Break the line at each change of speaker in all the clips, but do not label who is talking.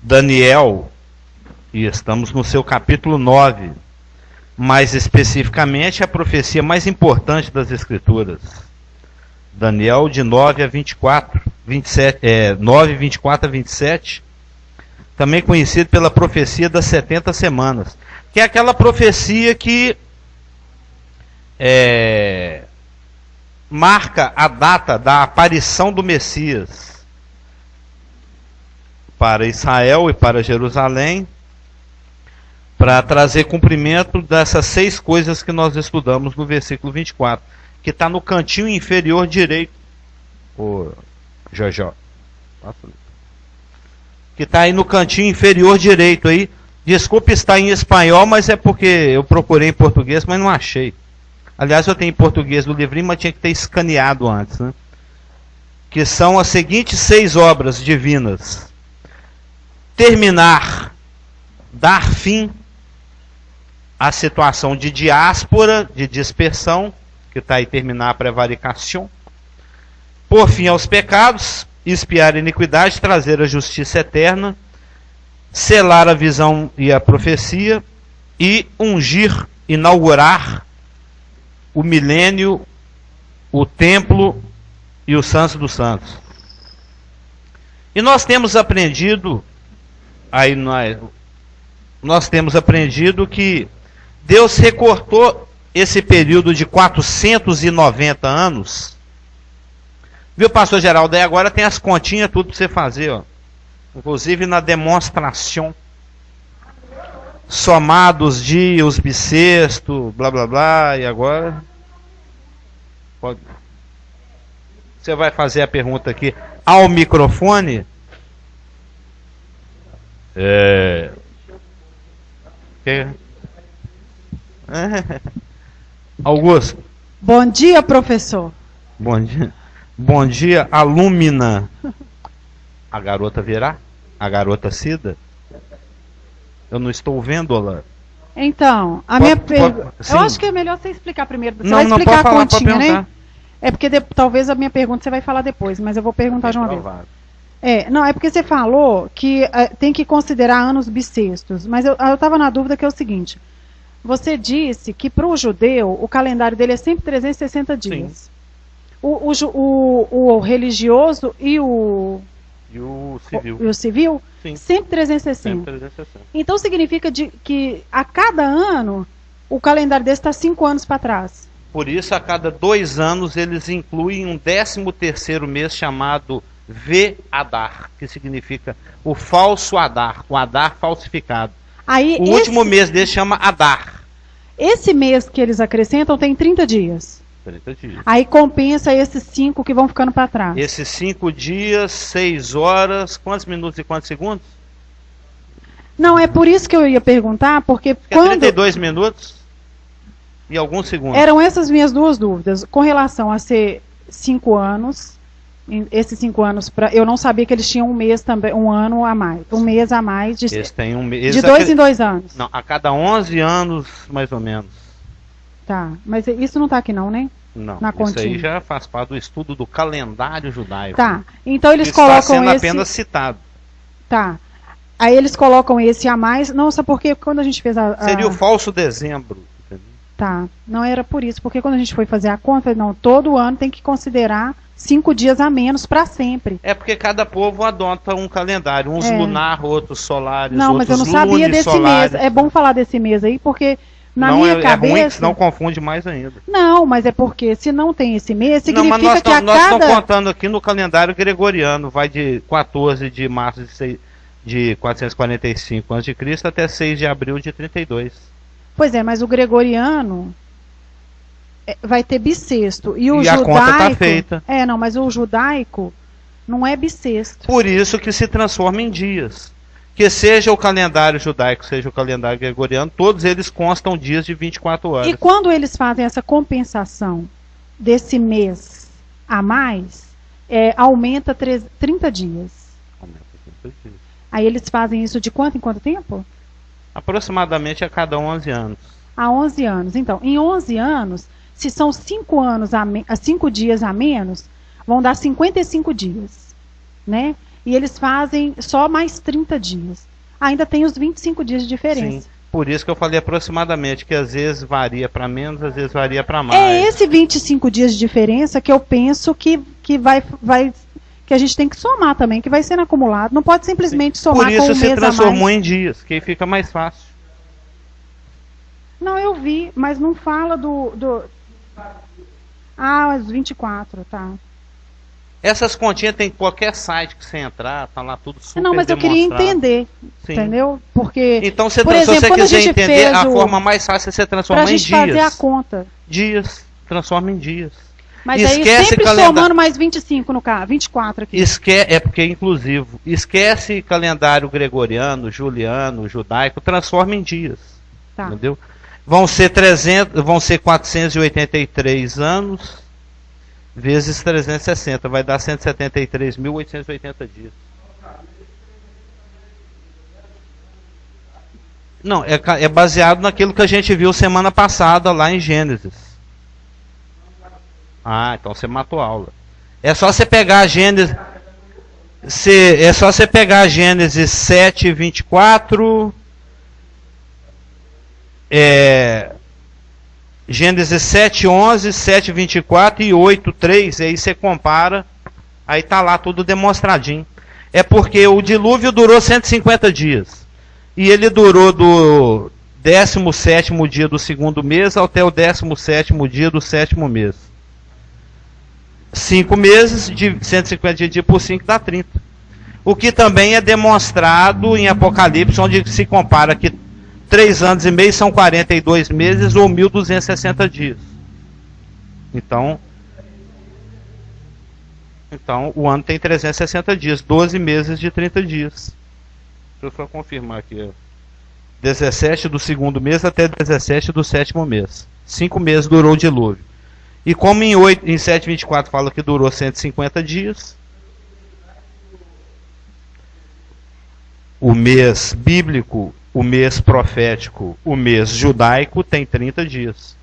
Daniel, e estamos no seu capítulo 9, mais especificamente a profecia mais importante das Escrituras. Daniel de 9 a 24, 9, 24 a 27, também conhecido pela profecia das 70 semanas, que é aquela profecia que marca a data da aparição do Messias para Israel e para Jerusalém, para trazer cumprimento dessas 6 coisas que nós estudamos no versículo 24, que está no cantinho inferior direito, Jojó, que está aí no cantinho inferior direito aí. Desculpe estar em espanhol, mas é porque eu procurei em português, mas não achei. Aliás, eu tenho em português do livrinho, mas tinha que ter escaneado antes, né? Que são as seguintes 6 obras divinas: terminar, dar fim à situação de diáspora, de dispersão, que está aí, terminar a prevaricação, pôr fim aos pecados, expiar a iniquidade, trazer a justiça eterna, selar a visão e a profecia, e ungir, inaugurar o milênio, o templo e o Santo dos Santos. E nós temos aprendido, que Deus recortou esse período de 490 anos. Viu, pastor Geraldo? Aí agora tem as continhas tudo para você fazer, ó. Inclusive na demonstração. Somados dias, bissexto, blá blá blá, e agora pode. Você vai fazer a pergunta aqui ao microfone? Augusto.
Bom dia, professor.
Bom dia. Bom dia, alumina. A garota virá? A garota Cida? Eu não estou vendo-la.
Então, a minha pergunta... Eu acho que é melhor você explicar primeiro. Você vai
não
explicar
pode
a continha, né? É porque talvez a minha pergunta você vai falar depois, mas eu vou perguntar de uma vez. Não, é porque você falou que tem que considerar anos bissextos, mas eu estava na dúvida que é o seguinte. Você disse que para o judeu, o calendário dele é sempre 360 dias. O religioso e o civil? Sim. Sempre 360. Sempre 360. Então significa que a cada ano o calendário desse está 5 anos para trás.
Por isso, a cada 2 anos eles incluem um 13º mês chamado Ve-Adar, que significa o falso Adar, o Adar falsificado.
Aí,
o último mês desse chama Adar.
Esse mês que eles acrescentam tem 30 dias.
30 dias.
Aí compensa esses 5 que vão ficando para trás.
Esses 5 dias, 6 horas, quantos minutos e quantos segundos?
Não, é por isso que eu ia perguntar, porque quando...
32 minutos e alguns segundos.
Eram essas minhas duas dúvidas, com relação a ser 5 anos, esses 5 anos, eu não sabia que eles tinham um mês também, um ano a mais, um mês a mais, de 2 em 2 anos.
Não, a cada 11 anos, mais ou menos.
Tá, mas isso não está aqui não, né?
Não,
na
isso aí já faz parte do estudo do calendário judaico.
Tá, então eles colocam esse...
Está sendo apenas citado.
Tá, aí eles colocam esse a mais, não, sabe por quê? Quando a gente fez
Seria o falso dezembro. Entendeu?
Tá, não era por isso, porque quando a gente foi fazer a conta, não, todo ano tem que considerar 5 dias a menos para sempre.
É porque cada povo adota um calendário, uns lunar, outros solares,
não,
outros
mas eu não sabia desse
solares.
mês. É bom falar desse mês aí, porque na minha cabeça...
É ruim, senão confunde mais ainda.
Não, mas é porque se não tem esse mês, significa
não, mas
que a
nós
cada...
estamos contando aqui no calendário gregoriano, vai de 14 de março de 445 a.C. até 6 de abril de 32.
Pois é, mas o gregoriano vai ter bissexto. E o judaico...
a conta está feita.
Não, mas o judaico não é bissexto.
Por isso que se transforma em dias. Que seja o calendário judaico, seja o calendário gregoriano, todos eles constam dias de 24 horas.
E quando eles fazem essa compensação desse mês a mais, aumenta 30 dias.
Aumenta 30 dias.
Aí eles fazem isso de quanto em quanto tempo?
Aproximadamente a cada 11 anos.
Há 11 anos. Então, em 11 anos, se são 5 dias a menos, vão dar 55 dias. Né? e eles fazem só mais 30 dias. Ainda tem os 25 dias de diferença.
Sim. Por isso que eu falei aproximadamente, que às vezes varia para menos, às vezes varia para mais.
É esse 25 dias de diferença que eu penso que que a gente tem que somar também, que vai sendo acumulado. Não pode simplesmente somar com um mês a mais.
Por isso se transformou em dias, que aí fica mais fácil.
Não, eu vi, mas não fala os 24, tá.
Essas continhas tem qualquer site que você entrar, tá lá tudo super
Não, mas eu queria entender, entendeu? Porque,
então,
por exemplo,
se você
quando
quiser entender, a forma mais fácil é você transformar em dias.
Pra gente fazer a conta.
Dias, transforma em dias.
Mas aí sempre somando mais 25 no caso, 24 aqui.
É porque é inclusivo. Esquece calendário gregoriano, juliano, judaico, transforma em dias. Tá. Entendeu? Vão ser 483 anos vezes 360, vai dar 173.880 dias. Não, é baseado naquilo que a gente viu semana passada lá em Gênesis. Ah, então você matou a aula. É só você pegar a Gênesis. É só você pegar a Gênesis 7, 24. Gênesis 7, 11, 7, 24 e 8, 3. Aí você compara. Aí tá lá tudo demonstradinho. É porque o dilúvio durou 150 dias. E ele durou do 17º dia do segundo mês até o 17º dia do 7º mês. 5 meses, de 150 dias por 5 dá 30. O que também é demonstrado em Apocalipse, onde se compara que 3 anos e meio são 42 meses ou 1.260 dias. Então o ano tem 360 dias, 12 meses de 30 dias. Deixa eu só confirmar aqui. 17 do segundo mês até 17 do 7º mês. 5 meses durou o dilúvio. E como em 7:24 fala que durou 150 dias, o mês bíblico, o mês profético, o mês judaico tem 30 dias.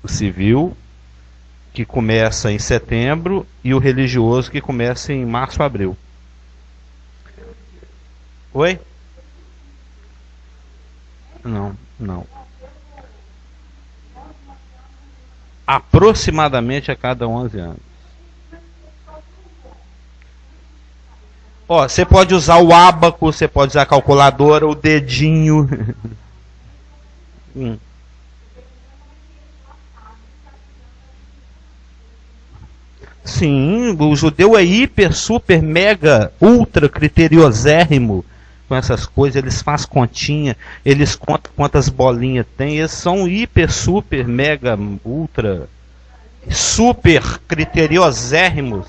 O civil, que começa em setembro, e o religioso, que começa em março, abril. Oi? Não. Aproximadamente a cada 11 anos. Ó, você pode usar o ábaco, você pode usar a calculadora, o dedinho. Sim, o judeu é hiper, super, mega, ultra criteriosérrimo com essas coisas. Eles fazem continha, eles contam quantas bolinhas tem. Eles são hiper, super, mega, ultra, super criteriosérrimos.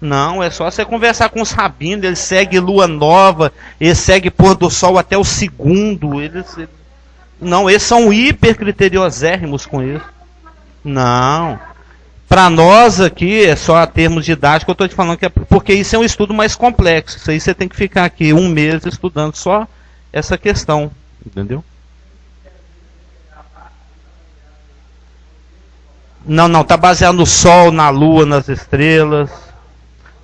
Não, é só você conversar com os rabinos. Eles seguem lua nova, eles seguem pôr do sol até o segundo. Eles são hiper criteriosérrimos com isso. Não. Para nós aqui, é só a termos didáticos, eu estou te falando que é porque isso é um estudo mais complexo. Isso aí você tem que ficar aqui 1 mês estudando só essa questão. Entendeu? Não, está baseado no Sol, na Lua, nas estrelas.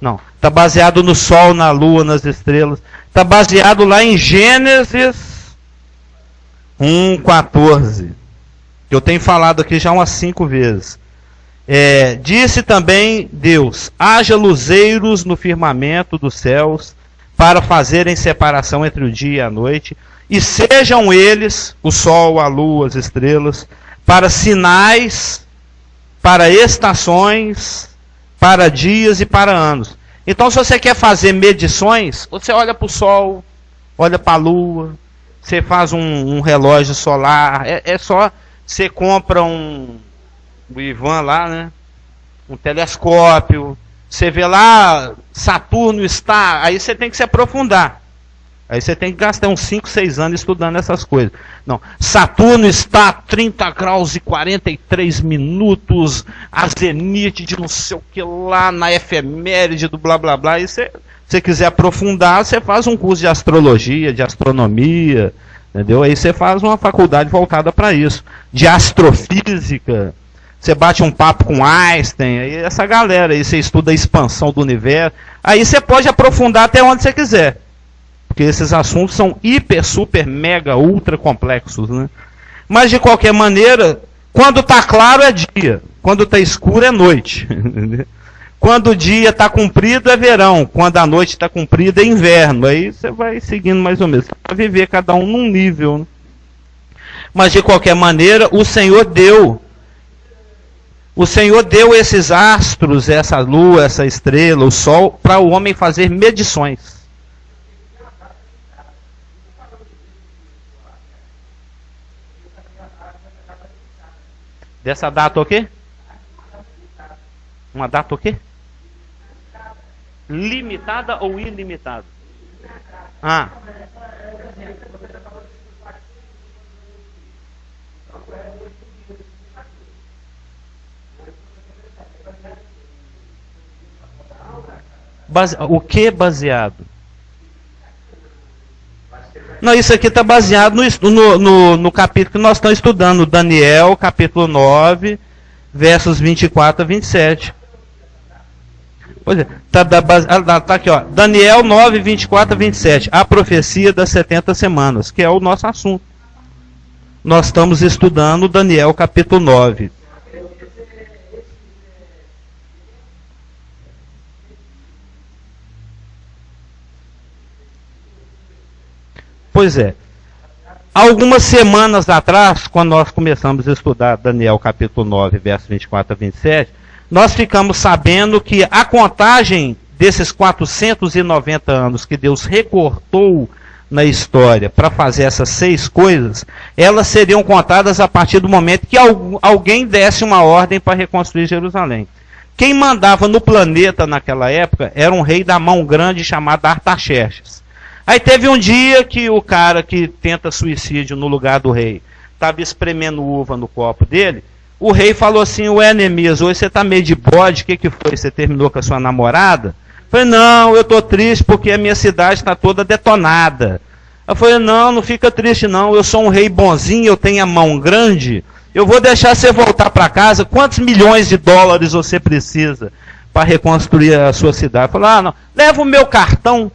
Não, está baseado no Sol, na Lua, nas estrelas. Está baseado lá em Gênesis 1:14. Que eu tenho falado aqui já umas 5 vezes. Disse também Deus: haja luzeiros no firmamento dos céus, para fazerem separação entre o dia e a noite, e sejam eles, o sol, a lua, as estrelas, para sinais, para estações, para dias e para anos. Então, se você quer fazer medições, você olha para o sol, olha para a lua, você faz um relógio solar. É só você compra o Ivan lá, né? Um telescópio. Você vê lá, Saturno está. Aí você tem que se aprofundar. Aí você tem que gastar uns 5, 6 anos estudando essas coisas. Não, Saturno está a 30 graus e 43 minutos, a zenite de não sei o que lá, na efeméride do blá blá blá. E se você quiser aprofundar, você faz um curso de astrologia, de astronomia, entendeu? Aí você faz uma faculdade voltada para isso. De astrofísica. você bate um papo com Einstein, aí essa galera aí, você estuda a expansão do universo, aí você pode aprofundar até onde você quiser. Porque esses assuntos são hiper, super, mega, ultra complexos, né? Mas de qualquer maneira, quando está claro é dia, quando está escuro é noite. Quando o dia está comprido é verão, quando a noite está comprida é inverno. Aí você vai seguindo mais ou menos, para viver cada um num nível, né? Mas de qualquer maneira, o Senhor deu esses astros, essa lua, essa estrela, o sol, para o homem fazer medições. Dessa data o quê? Uma data o quê? Limitada ou ilimitada? Ah. O que baseado? Não, isso aqui está baseado no capítulo que nós estamos estudando, Daniel, capítulo 9, versos 24 a 27. Pois é, tá aqui, ó, Daniel 9, 24 a 27, a profecia das 70 semanas, que é o nosso assunto. Nós estamos estudando Daniel, capítulo 9. Pois é. Algumas semanas atrás, quando nós começamos a estudar Daniel capítulo 9, versos 24 a 27, nós ficamos sabendo que a contagem desses 490 anos que Deus recortou na história para fazer essas 6 coisas, elas seriam contadas a partir do momento que alguém desse uma ordem para reconstruir Jerusalém. Quem mandava no planeta naquela época era um rei da mão grande chamado Artaxerxes. Aí teve um dia que o cara que tenta suicídio no lugar do rei estava espremendo uva no copo dele. O rei falou assim: ué, Neemias, hoje você está meio de bode, o que foi? Você terminou com a sua namorada? Eu falei: não, eu estou triste porque a minha cidade está toda detonada. Eu falei: não fica triste não, eu sou um rei bonzinho, eu tenho a mão grande, eu vou deixar você voltar para casa. Quantos milhões de dólares você precisa para reconstruir a sua cidade? Eu falei: não, leva o meu cartão,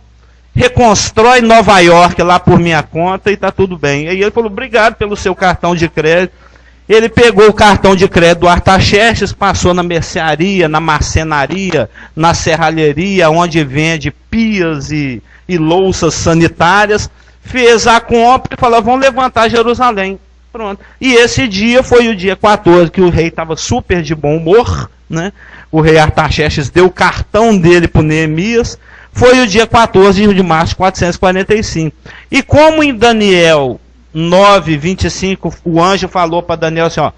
reconstrói Nova York lá por minha conta e está tudo bem. Aí ele falou: obrigado pelo seu cartão de crédito. Ele pegou o cartão de crédito do Artaxerxes, passou na mercearia, na marcenaria, na serralheria, onde vende pias e louças sanitárias, fez a compra e falou: vamos levantar Jerusalém. Pronto. E esse dia foi o dia 14, que o rei estava super de bom humor, né? O rei Artaxerxes deu o cartão dele para o Neemias. Foi o dia 14 de março de 445. E como em Daniel 9, 25, o anjo falou para Daniel assim: ó,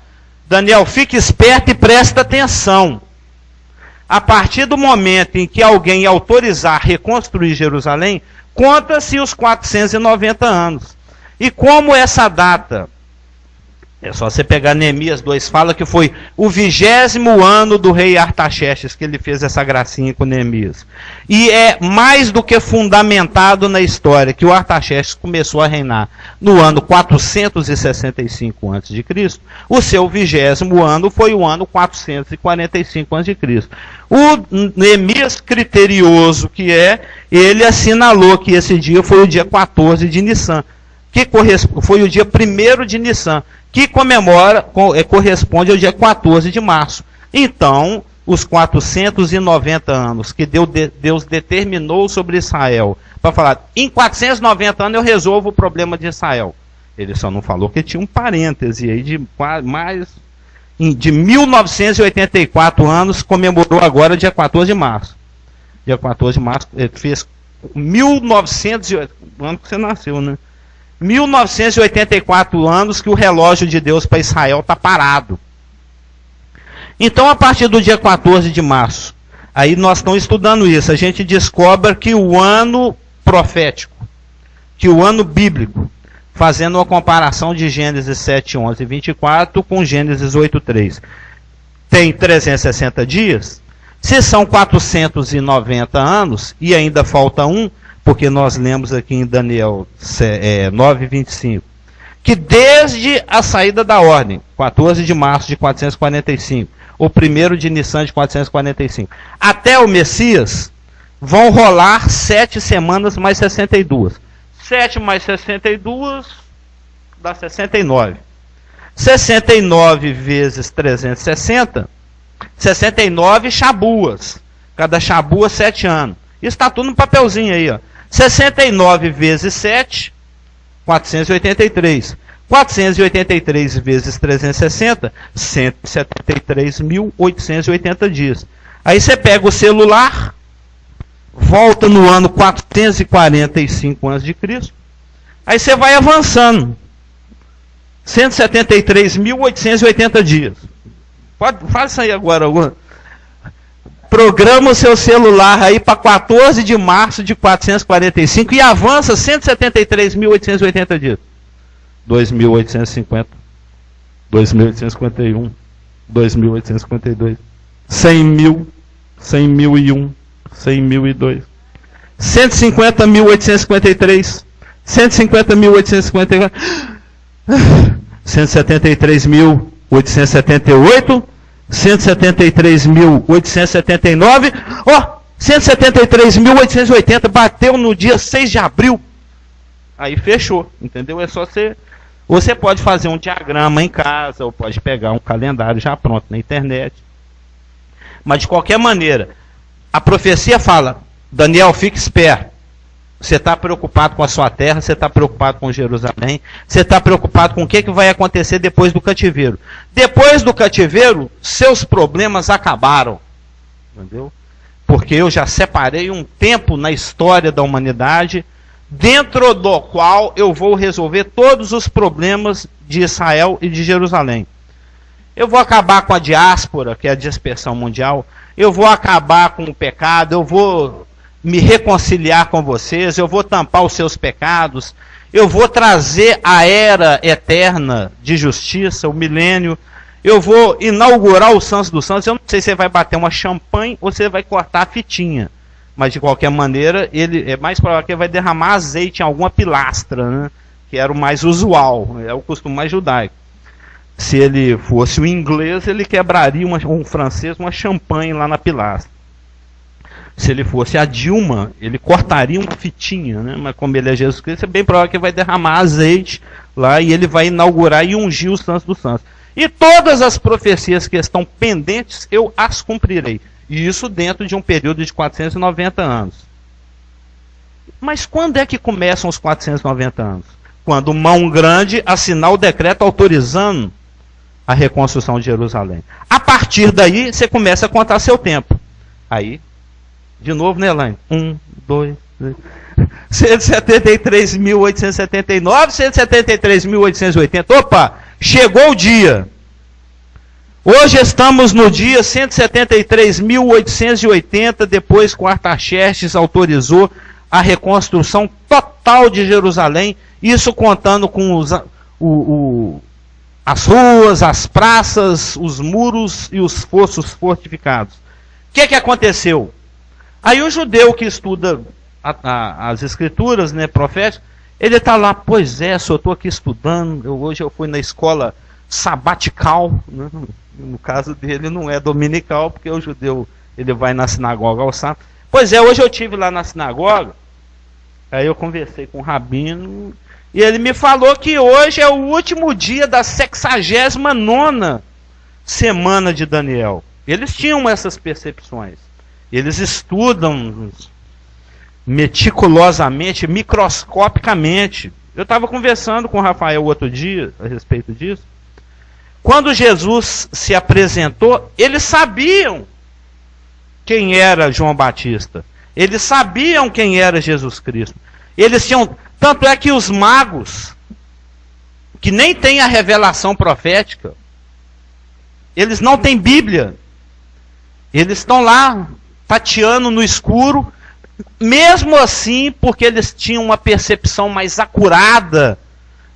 Daniel, fique esperto e presta atenção. A partir do momento em que alguém autorizar reconstruir Jerusalém, conta-se os 490 anos. E como essa data, é só você pegar Neemias 2, fala que foi o 20º ano do rei Artaxerxes que ele fez essa gracinha com Neemias. E é mais do que fundamentado na história que o Artaxerxes começou a reinar no ano 465 a.C. O seu 20º ano foi o ano 445 a.C. O Neemias, criterioso que é, ele assinalou que esse dia foi o dia 14 de Nissan, que foi o dia 1º de Nissan, que corresponde ao dia 14 de março. Então, os 490 anos que Deus determinou sobre Israel, para falar: em 490 anos eu resolvo o problema de Israel. Ele só não falou que tinha um parêntese aí de 1984 anos, comemorou agora dia 14 de março. Dia 14 de março, ele fez 1900, o ano que você nasceu, né? 1984 anos que o relógio de Deus para Israel está parado. Então, a partir do dia 14 de março, aí nós estamos estudando isso, a gente descobre que o ano profético, que o ano bíblico, fazendo uma comparação de Gênesis 7, 11 e 24 com Gênesis 8, 3, tem 360 dias. Se são 490 anos, e ainda falta um, porque nós lemos aqui em Daniel 9, 25, que desde a saída da ordem, 14 de março de 445, ou 1º de Nissan de 445, até o Messias, vão rolar 7 semanas mais 62. 7 mais 62 dá 69. 69 vezes 360, 69 chabuas. Cada chabua 7 anos. Isso está tudo no papelzinho aí, ó. 69 vezes 7, 483. 483 vezes 360, 173.880 dias. Aí você pega o celular, volta no ano 445 a.C., aí você vai avançando. 173.880 dias. Faz isso aí agora. Programa o seu celular aí para 14 de março de 445 e avança 173.880 dias. 2.850, 2.851, 2.852, 100.000, 100.001, 100.002, 150.853, 150.854, 173.878, 173.879, ó, 173.880, bateu no dia 6 de abril. Aí fechou, entendeu? É só você... Você pode fazer um diagrama em casa, ou pode pegar um calendário já pronto na internet. Mas de qualquer maneira, a profecia fala, Daniel, fique esperto. Você está preocupado com a sua terra, você está preocupado com Jerusalém, você está preocupado com o que vai acontecer depois do cativeiro. Depois do cativeiro, seus problemas acabaram. Entendeu? Porque eu já separei um tempo na história da humanidade, dentro do qual eu vou resolver todos os problemas de Israel e de Jerusalém. Eu vou acabar com a diáspora, que é a dispersão mundial. Eu vou acabar com o pecado, eu vou me reconciliar com vocês, eu vou tampar os seus pecados, eu vou trazer a era eterna de justiça, o milênio, eu vou inaugurar o Santos dos Santos. Eu não sei se você vai bater uma champanhe ou você vai cortar a fitinha. Mas, de qualquer maneira, ele é mais provável que ele vai derramar azeite em alguma pilastra, né? Que era o mais usual, é o costume mais judaico. Se ele fosse o inglês, ele quebraria um francês, uma champanhe lá na pilastra. Se ele fosse a Dilma, ele cortaria uma fitinha, né? Mas como ele é Jesus Cristo, é bem provável que ele vai derramar azeite lá e ele vai inaugurar e ungir os Santos dos Santos. E todas as profecias que estão pendentes, eu as cumprirei. E isso dentro de um período de 490 anos. Mas quando é que começam os 490 anos? Quando Mão Grande assinar o decreto autorizando a reconstrução de Jerusalém. A partir daí, você começa a contar seu tempo. Aí, de novo, né, Elaine? 1, 2, 3... 173.879, 173.880. Opa, chegou o dia. Hoje estamos no dia 173.880, depois que o Artaxerxes autorizou a reconstrução total de Jerusalém, isso contando com as ruas, as praças, os muros e os fossos fortificados. O que aconteceu? Aí o judeu que estuda as escrituras, né, proféticas, ele está lá, pois é, só estou aqui estudando, hoje eu fui na escola sabatical, né? No caso dele não é dominical, porque o judeu ele vai na sinagoga ao sábado. Pois é, hoje eu estive lá na sinagoga, aí eu conversei com o rabino, e ele me falou que hoje é o último dia da 69ª semana de Daniel. Eles tinham essas percepções. Eles estudam meticulosamente, microscopicamente. Eu estava conversando com o Rafael outro dia a respeito disso. Quando Jesus se apresentou, eles sabiam quem era João Batista. Eles sabiam quem era Jesus Cristo. Eles tinham... Tanto é que os magos, que nem têm a revelação profética, eles não têm Bíblia. Eles estão lá, tateando no escuro, mesmo assim, porque eles tinham uma percepção mais acurada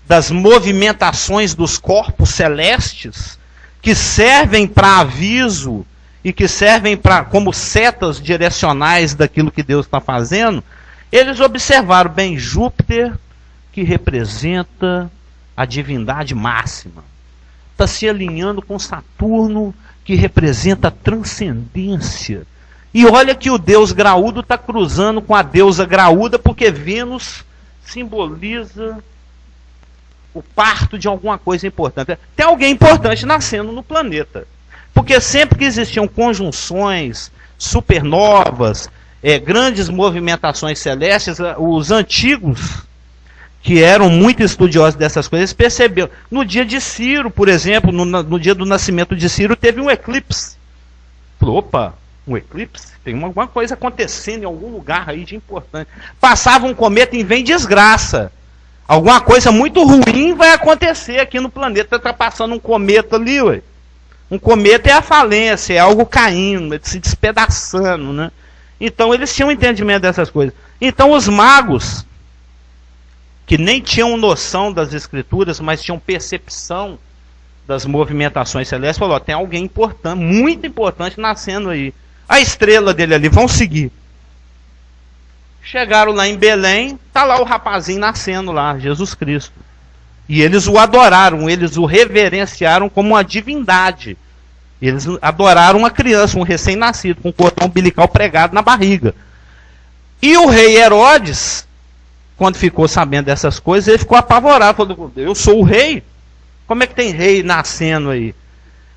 das movimentações dos corpos celestes, que servem para aviso e que servem como setas direcionais daquilo que Deus está fazendo. Eles observaram bem Júpiter, que representa a divindade máxima. Está se alinhando com Saturno, que representa a transcendência. E olha que o deus graúdo está cruzando com a deusa graúda, porque Vênus simboliza o parto de alguma coisa importante. Tem alguém importante nascendo no planeta. Porque sempre que existiam conjunções, supernovas, grandes movimentações celestes, os antigos, que eram muito estudiosos dessas coisas, perceberam. No dia de Ciro, por exemplo, no dia do nascimento de Ciro, teve um eclipse. Falou, opa, um eclipse? Tem alguma coisa acontecendo em algum lugar aí de importante. Passava um cometa e vem desgraça. Alguma coisa muito ruim vai acontecer aqui no planeta. Está passando um cometa ali, ué. Um cometa é a falência, é algo caindo, se despedaçando, né? Então eles tinham entendimento dessas coisas. Então os magos, que nem tinham noção das escrituras, mas tinham percepção das movimentações celestes, falou, tem alguém importante, muito importante nascendo aí. A estrela dele ali, vão seguir. Chegaram lá em Belém, está lá o rapazinho nascendo lá, Jesus Cristo. E eles o adoraram, eles o reverenciaram como uma divindade. Eles adoraram uma criança, um recém-nascido, com o cordão umbilical pregado na barriga. E o rei Herodes, quando ficou sabendo dessas coisas, ele ficou apavorado. Falou, eu sou o rei? Como é que tem rei nascendo aí?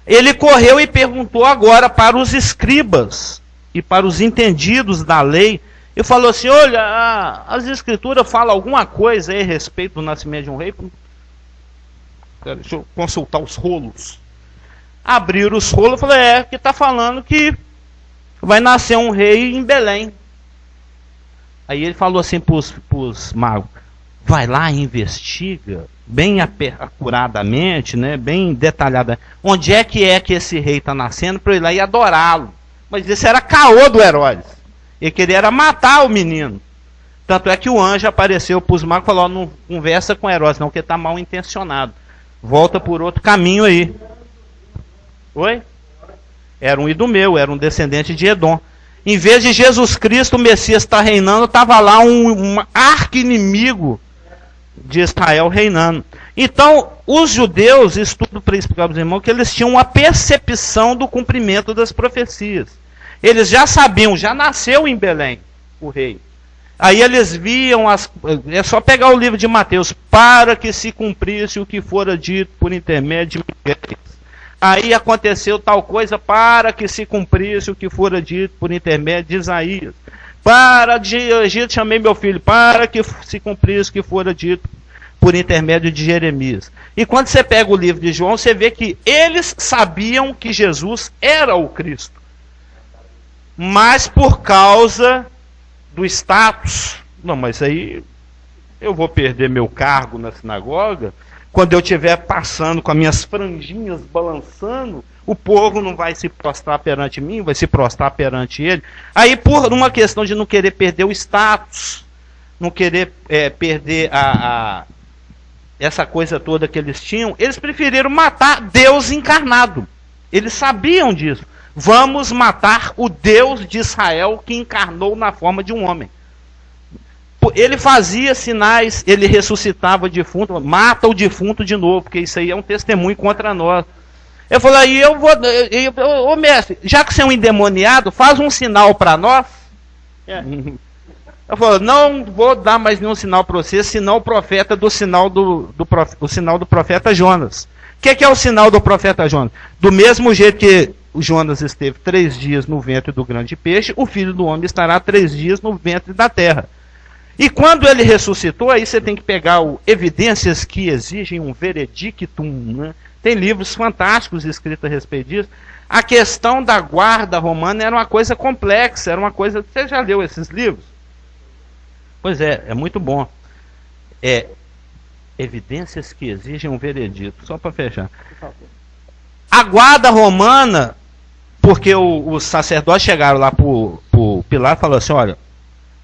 Ele correu e perguntou agora para os escribas e para os entendidos da lei. E falou assim, olha, as escrituras falam alguma coisa aí a respeito do nascimento de um rei? Deixa eu consultar os rolos. Abriram os rolos e falaram, que está falando que vai nascer um rei em Belém. Aí ele falou assim para os magos, vai lá e investiga, bem acuradamente, né, bem detalhadamente, onde é que esse rei está nascendo, para eu ir lá e adorá-lo. Mas isso era caô do Herodes. Ele queria era matar o menino. Tanto é que o anjo apareceu para os magos e falou, não conversa com Herodes não, porque está mal intencionado. Volta por outro caminho aí. Oi? Era um idumeu, era um descendente de Edom. Em vez de Jesus Cristo, o Messias está reinando, estava lá um arqui-inimigo de Israel reinando. Então, os judeus, isso tudo para explicar para os irmãos, que eles tinham uma percepção do cumprimento das profecias. Eles já sabiam, já nasceu em Belém o rei. Aí eles viam, é só pegar o livro de Mateus, para que se cumprisse o que fora dito por intermédio de Miguel. Aí aconteceu tal coisa, para que se cumprisse o que fora dito por intermédio de Isaías. Para de Egito chamei meu filho, para que se cumprisse o que fora dito por intermédio de Jeremias. E quando você pega o livro de João, você vê que eles sabiam que Jesus era o Cristo. Mas por causa do status, não, mas aí eu vou perder meu cargo na sinagoga, quando eu estiver passando com as minhas franjinhas balançando, o povo não vai se prostrar perante mim, vai se prostrar perante ele. Aí, por uma questão de não querer perder o status, não querer perder essa coisa toda que eles tinham, eles preferiram matar Deus encarnado. Eles sabiam disso. Vamos matar o Deus de Israel que encarnou na forma de um homem. Ele fazia sinais, ele ressuscitava o defunto, mata o defunto de novo, porque isso aí é um testemunho contra nós. Eu falei, ô mestre, já que você é um endemoniado, faz um sinal para nós. Eu falei, não vou dar mais nenhum sinal para você, senão o profeta o sinal do profeta Jonas. O que é o sinal do profeta Jonas? Do mesmo jeito que o Jonas esteve 3 dias no ventre do grande peixe, o Filho do Homem estará 3 dias no ventre da terra. E quando ele ressuscitou, aí você tem que pegar evidências que exigem um veredictum, né? Tem livros fantásticos escritos a respeito disso. A questão da guarda romana era uma coisa complexa, era uma coisa... Você já leu esses livros? Pois é muito bom. Evidências que exigem um veredito, só para fechar. A guarda romana, porque os sacerdotes chegaram lá para o Pilato e falaram assim, olha,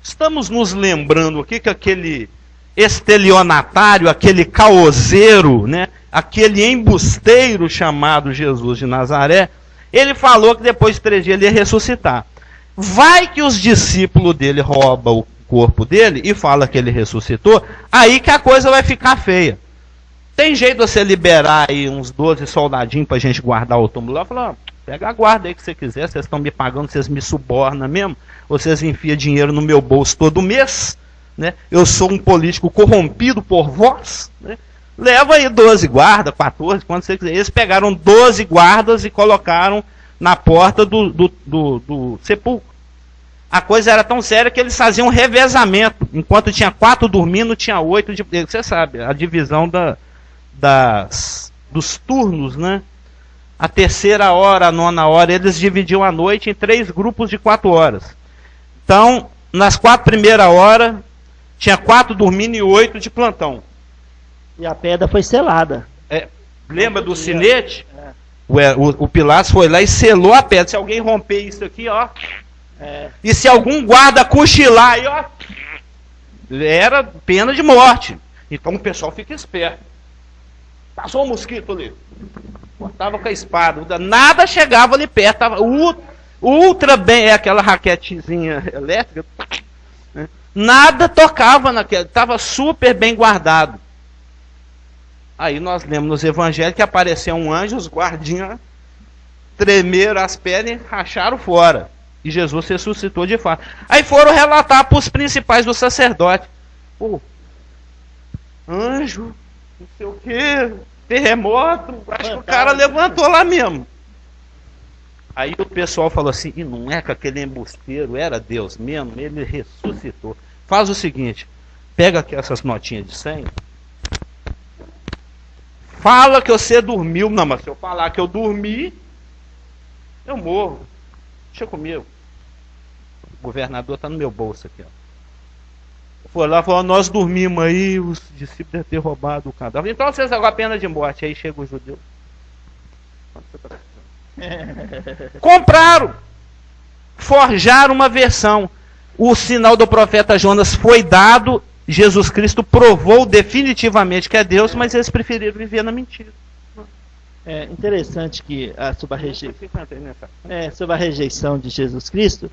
estamos nos lembrando aqui que aquele estelionatário, aquele caoseiro, né, aquele embusteiro chamado Jesus de Nazaré, ele falou que depois de 3 dias ele ia ressuscitar. Vai que os discípulos dele roubam o corpo dele e fala que ele ressuscitou, aí que a coisa vai ficar feia. tem jeito de você liberar aí uns 12 soldadinhos pra gente guardar o túmulo lá? Eu falei, pega a guarda aí que você quiser, vocês estão me pagando, vocês me subornam mesmo? Ou vocês enfiam dinheiro no meu bolso todo mês? Né? Eu sou um político corrompido por vós, né? Leva aí 12 guardas, 14, quando você quiser. Eles pegaram 12 guardas e colocaram na porta do sepulcro. A coisa era tão séria que eles faziam um revezamento. Enquanto tinha 4 dormindo, tinha 8 de... Você sabe, a divisão dos turnos, né? A terceira hora, a nona hora, eles dividiam a noite em 3 grupos de 4 horas. Então, nas 4 primeiras horas, tinha 4 dormindo e 8 de plantão.
E a pedra foi selada.
Lembra do sinete? O Pilatos foi lá e selou a pedra. Se alguém romper isso aqui, ó. E se algum guarda cochilar aí, ó. Era pena de morte. Então o pessoal fica esperto. Passou um mosquito ali. Cortava com a espada. Nada chegava ali perto. Tava ultra bem. Aquela raquetezinha elétrica. Nada tocava naquela. Estava super bem guardado. Aí nós lemos nos evangelhos que apareceu um anjo, os guardinhas tremeram as pernas e racharam fora. E Jesus ressuscitou de fato. Aí foram relatar para os principais do sacerdote. Anjo, não sei o que, terremoto, acho que o cara levantou lá mesmo. Aí o pessoal falou assim, e não é que aquele embusteiro era Deus mesmo, ele ressuscitou. Faz o seguinte, pega aqui essas notinhas de 100, fala que você dormiu. Não, mas se eu falar que eu dormi, eu morro. Deixa comigo. O governador está no meu bolso aqui. Foi lá e falou, nós dormimos aí, os discípulos devem ter roubado o cadáver. Então vocês agora a pena de morte. Aí chega o judeu. Compraram. Forjaram uma versão. O sinal do profeta Jonas foi dado. Jesus Cristo provou definitivamente que é Deus, mas eles preferiram viver na mentira.
É interessante que sobre a rejeição de Jesus Cristo,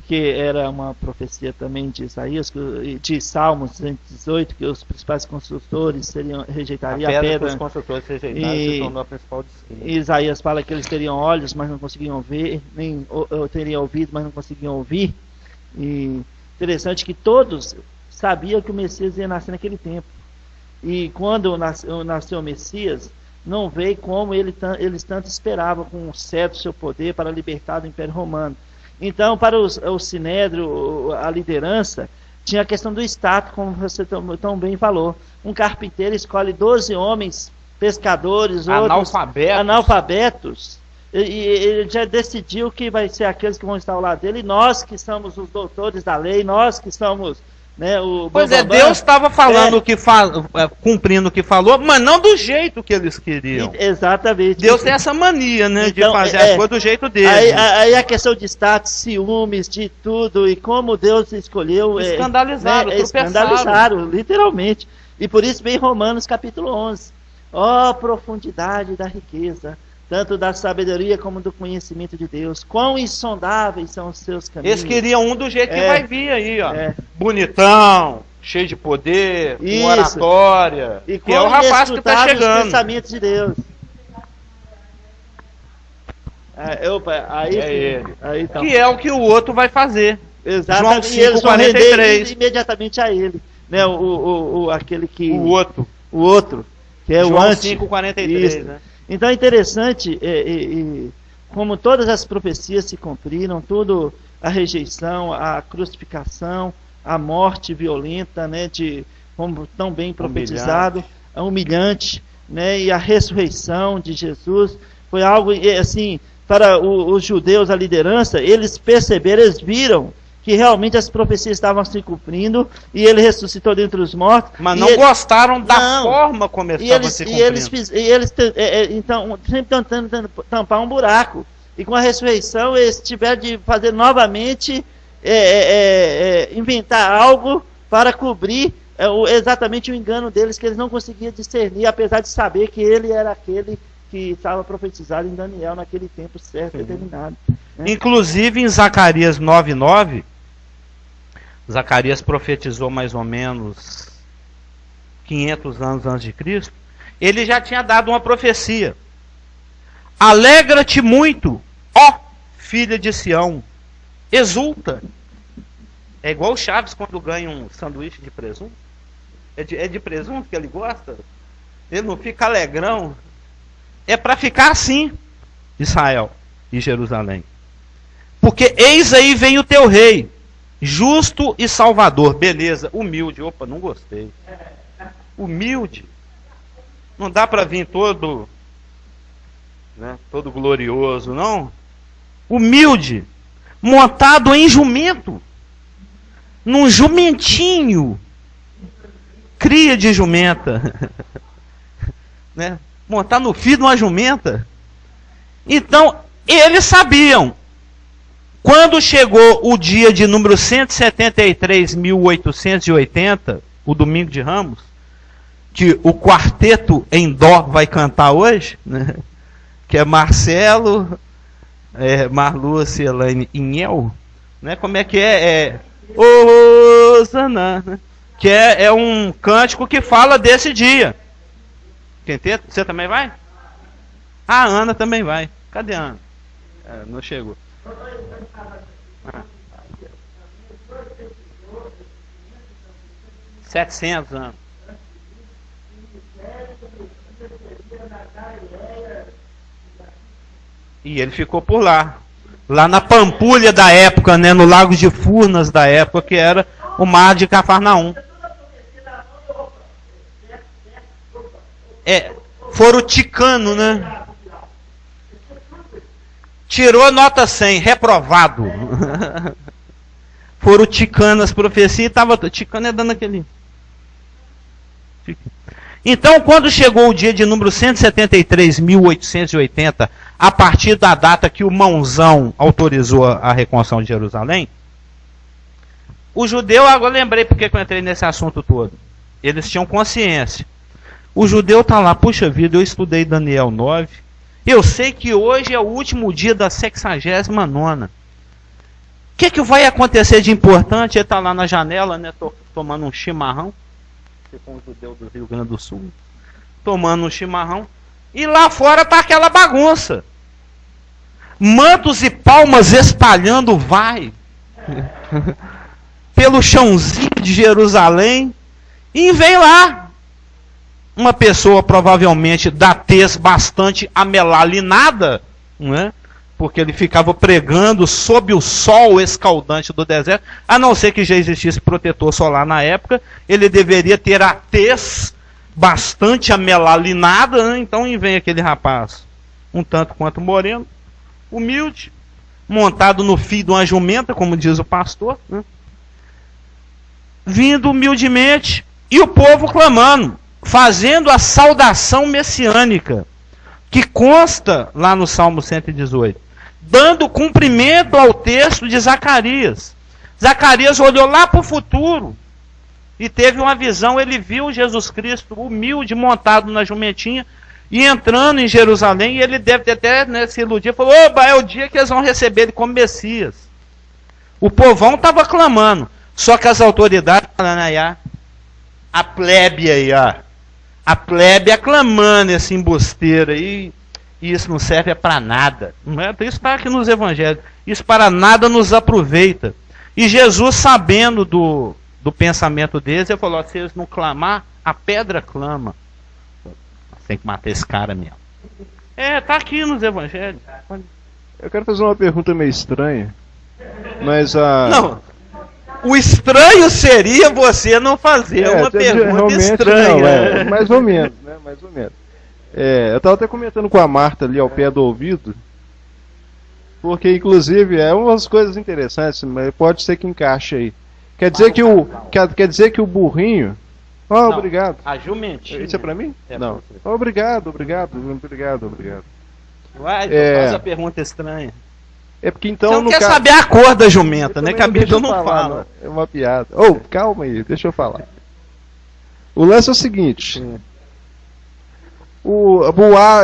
que era uma profecia também de Isaías, de Salmos 118, que os principais construtores rejeitariam a pedra.
Os construtores rejeitaram se tornou a principal desculpa.
Isaías fala que eles teriam olhos, mas não conseguiam ver, nem teriam ouvido, mas não conseguiam ouvir. E interessante que todos sabiam que o Messias ia nascer naquele tempo. E quando nasceu o Messias, não veio como eles tanto esperavam, com o cetro do seu poder para libertar do Império Romano. Então, para o Sinédrio, a liderança, tinha a questão do status, como você tão bem falou. Um carpinteiro escolhe 12 homens, pescadores, outros analfabetos, e ele já decidiu que vai ser aqueles que vão estar ao lado dele, e nós que somos os doutores da lei, nós que somos... Né,
Deus estava falando cumprindo o que falou, mas não do jeito que eles queriam.
Exatamente.
Deus tem essa mania, né, então, de fazer as coisas do jeito dele.
Aí a questão de status, ciúmes, de tudo, e como Deus escolheu... Escandalizaram, literalmente. E por isso vem Romanos capítulo 11. Ó profundidade da riqueza, tanto da sabedoria como do conhecimento de Deus. Quão insondáveis são os seus caminhos.
Eles queriam um do jeito que vai vir aí, ó. Bonitão, cheio de poder, com oratória.
E
que é o rapaz que está chegando.
Os pensamentos de Deus. Aí tá.
Que é o que o outro vai fazer.
Exatamente.
João 5, e eles vão render
imediatamente a ele. Né? Aquele que...
O
outro. Que é
João
o antes.
5:43, né?
Então é interessante, como todas as profecias se cumpriram, tudo a rejeição, a crucificação, a morte violenta, né, como tão bem profetizado, humilhante, né, e a ressurreição de Jesus, foi algo assim, para os judeus, a liderança, eles perceberam, eles viram que realmente as profecias estavam se cumprindo, e ele ressuscitou dentre os mortos.
Mas não gostaram da forma como ele estava se cumprindo.
E eles então, sempre tentando tampar um buraco. E com a ressurreição, eles tiveram de fazer novamente, inventar algo para cobrir exatamente o engano deles, que eles não conseguiam discernir, apesar de saber que ele era aquele que estava profetizado em Daniel naquele tempo certo, determinado. Né?
Inclusive em Zacarias 9:9, Zacarias profetizou mais ou menos 500 anos antes de Cristo, ele já tinha dado uma profecia. Alegra-te muito, ó filha de Sião, exulta. É igual o Chaves quando ganha um sanduíche de presunto. É de presunto que ele gosta? Ele não fica alegrão. É para ficar assim, Israel e Jerusalém. Porque eis aí vem o teu rei, justo e salvador. Beleza, humilde. Opa, não gostei. Humilde. Não dá para vir todo, né, todo glorioso, não. Humilde. Montado em jumento. Num jumentinho. Cria de jumenta. Né? Montar no filho de uma jumenta. Então, eles sabiam. Quando chegou o dia de número 173.880, o domingo de Ramos, que o quarteto em dó vai cantar hoje, né? Que é Marcelo, Marlúcia, Elaine e Inhel, né? Como é que é? Osana, né? Que é um cântico que fala desse dia. Você também vai? A Ana também vai. Cadê a Ana? Não chegou. 700 anos. E ele ficou por lá. Lá na Pampulha da época, né, no Lago de Furnas da época, que era o mar de Cafarnaum. Foroticano, né? Tirou nota 100, reprovado. Foroticano as profecias, estava ticano dando aquele. Então, quando chegou o dia de número 173.880, a partir da data que o Mãozão autorizou a reconstrução de Jerusalém, o judeu, agora lembrei porque eu entrei nesse assunto todo. Eles tinham consciência. O judeu está lá, puxa vida, eu estudei Daniel 9, eu sei que hoje é o último dia da 69ª. O que vai acontecer de importante? Ele está lá na janela, né, tomando um chimarrão, com um judeu do Rio Grande do Sul, tomando um chimarrão, e lá fora está aquela bagunça. Mantos e palmas espalhando vai pelo chãozinho de Jerusalém, e vem lá uma pessoa provavelmente da tez bastante amelalinada, não é? Porque ele ficava pregando sob o sol escaldante do deserto, a não ser que já existisse protetor solar na época, ele deveria ter a tez bastante amelalinada, né? Então vem aquele rapaz, um tanto quanto moreno, humilde, montado no fio de uma jumenta, como diz o pastor, né? Vindo humildemente, e o povo clamando, fazendo a saudação messiânica, que consta lá no Salmo 118, dando cumprimento ao texto de Zacarias. Zacarias olhou lá para o futuro e teve uma visão, ele viu Jesus Cristo humilde, montado na jumentinha, e entrando em Jerusalém, e ele deve ter até, né, se iludir, falou, oba, é o dia que eles vão receber ele como Messias. O povão estava clamando, só que as autoridades falando aí, a plebe aí, a plebe aclamando esse embusteiro aí, e isso não serve para nada. Não é? Isso está aqui nos evangelhos. Isso para nada nos aproveita. E Jesus, sabendo do pensamento deles, ele falou, se eles não clamar, a pedra clama. Tem que matar esse cara mesmo. Está aqui nos evangelhos.
Eu quero fazer uma pergunta meio estranha, mas
Não. O estranho seria você não fazer uma pergunta estranha.
Não, mais ou menos, né? Mais ou menos. Eu estava até comentando com a Marta ali ao pé do ouvido, porque inclusive é umas coisas interessantes, mas pode ser que encaixe aí. Quer dizer que o burrinho.
Não,
obrigado.
A jumentinha.
Isso é para mim? Não. Obrigado.
Vai, faz a pergunta estranha.
É porque então.
Você não quer saber a cor da jumenta, né? Que a Bíblia não fala.
É uma piada. Calma aí, deixa eu falar. O lance é o seguinte.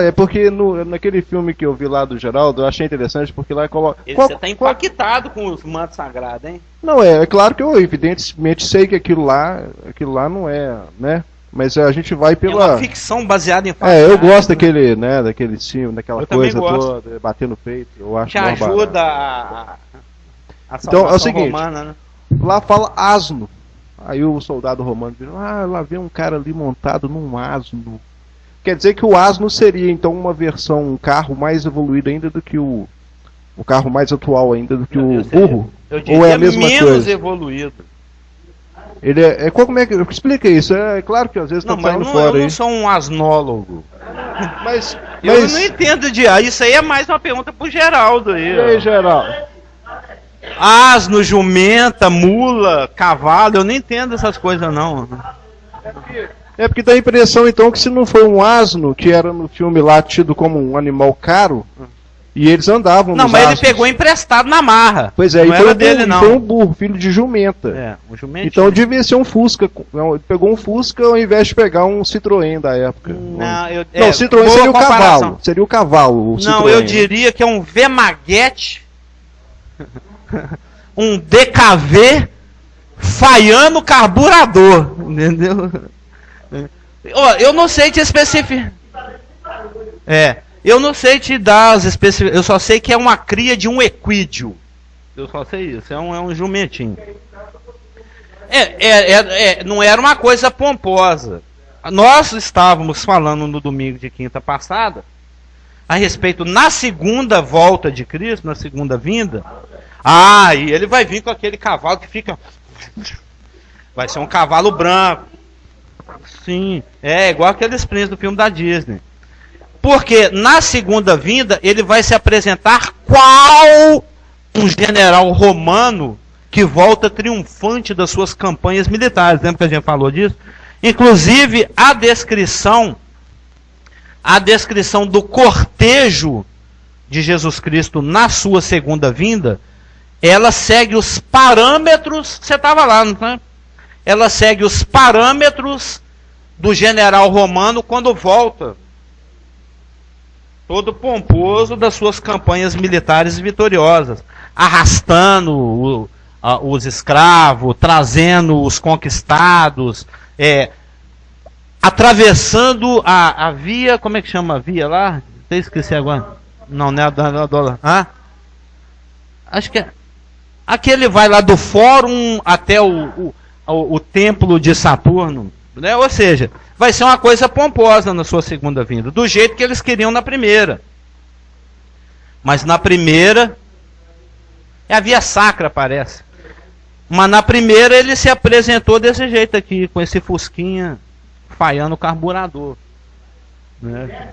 É porque naquele filme que eu vi lá do Geraldo, eu achei interessante, porque lá coloca.
Você está impactado com os mantos sagrados, hein?
Não, é claro que eu evidentemente sei que aquilo lá não é, né? Mas a gente vai pela...
É uma ficção baseada em fatos.
Eu gosto daquele, né, daquele filme, daquela coisa
toda,
bater no peito. Eu acho
que ajuda a
então é o seguinte,
romana, né?
Lá fala asno. Aí o soldado romano diz, lá vem um cara ali montado num asno. Quer dizer que o asno seria então uma versão, um carro mais evoluído ainda do que o carro mais atual ainda do que o burro?
Ou é a mesma menos coisa? Evoluído.
Ele como é que explica isso? É claro que às vezes
está saindo fora. Eu não sou um asnólogo.
mas
eu não entendo de isso aí é mais uma pergunta pro Geraldo aí.
E aí, Geraldo?
Asno, jumenta, mula, cavalo, eu não entendo essas coisas não.
É porque dá a impressão então que se não foi um asno, que era no filme lá tido como um animal caro, e eles andavam
não, mas asnos. Ele pegou emprestado na marra.
Pois é, não era dele não. Foi um burro, filho de jumenta.
Um jumentinho.
Então devia ser um Fusca. Ele pegou um Fusca ao invés de pegar um Citroën da época. Não, Citroën seria o cavalo. Seria o cavalo. O
não, eu diria que é um V-Maguete, um DKV falhando carburador. Entendeu? Eu não sei te especificar. Eu não sei te dar as especificações. Eu só sei que é uma cria de um equídeo. Eu só sei isso. É um jumentinho. Não era uma coisa pomposa. Nós estávamos falando no domingo de quinta passada a respeito na segunda volta de Cristo, na segunda vinda. E ele vai vir com aquele cavalo que fica... Vai ser um cavalo branco. Sim, igual aqueles príncipes do filme da Disney. Porque na segunda vinda ele vai se apresentar qual um general romano que volta triunfante das suas campanhas militares. Lembra que a gente falou disso? Inclusive a descrição do cortejo de Jesus Cristo na sua segunda vinda, ela segue os parâmetros, você estava lá, não tá? Ela segue os parâmetros do general romano quando volta, todo pomposo das suas campanhas militares vitoriosas, arrastando os escravos, trazendo os conquistados, atravessando a via, como é que chama a via lá? Até esqueci agora. Não é a dólar. Acho que é. Aqui ele vai lá do fórum até o templo de Saturno, né? Ou seja, vai ser uma coisa pomposa na sua segunda vinda, do jeito que eles queriam na primeira. Mas na primeira, a via sacra parece. Mas na primeira ele se apresentou desse jeito aqui, com esse fusquinha falhando o carburador, né?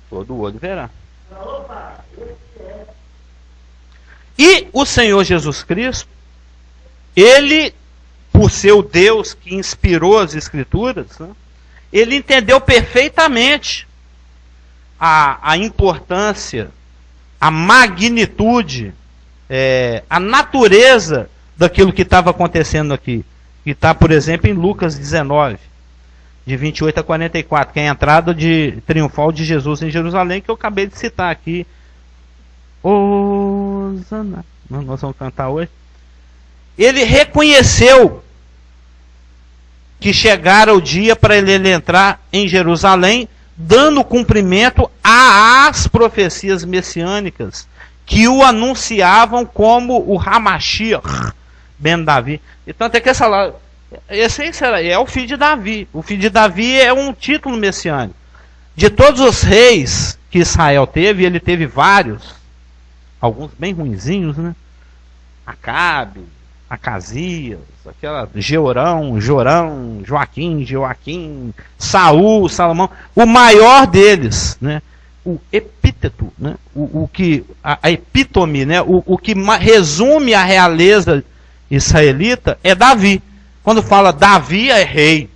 Todo olho verá. E o Senhor Jesus Cristo, ele, por ser o Deus que inspirou as Escrituras, né, ele entendeu perfeitamente a importância, a magnitude, a natureza daquilo que estava acontecendo aqui. Que está, por exemplo, em Lucas 19, de 28 a 44, que é a entrada triunfal de Jesus em Jerusalém, que eu acabei de citar aqui. Osana. Nós vamos cantar hoje. Ele reconheceu que chegara o dia para ele entrar em Jerusalém, dando cumprimento às profecias messiânicas que o anunciavam como o Hamashiach ben Davi. Então até que esse é o filho de Davi. O filho de Davi é um título messiânico. De todos os reis que Israel teve, ele teve vários, alguns bem ruinzinhos, né? Acabe, Acasias, aquela Jorão, Joaquim, Saul, Salomão. O maior deles, né? O epíteto, né? A epítome, né? O que resume a realeza israelita é Davi. Quando fala Davi é rei,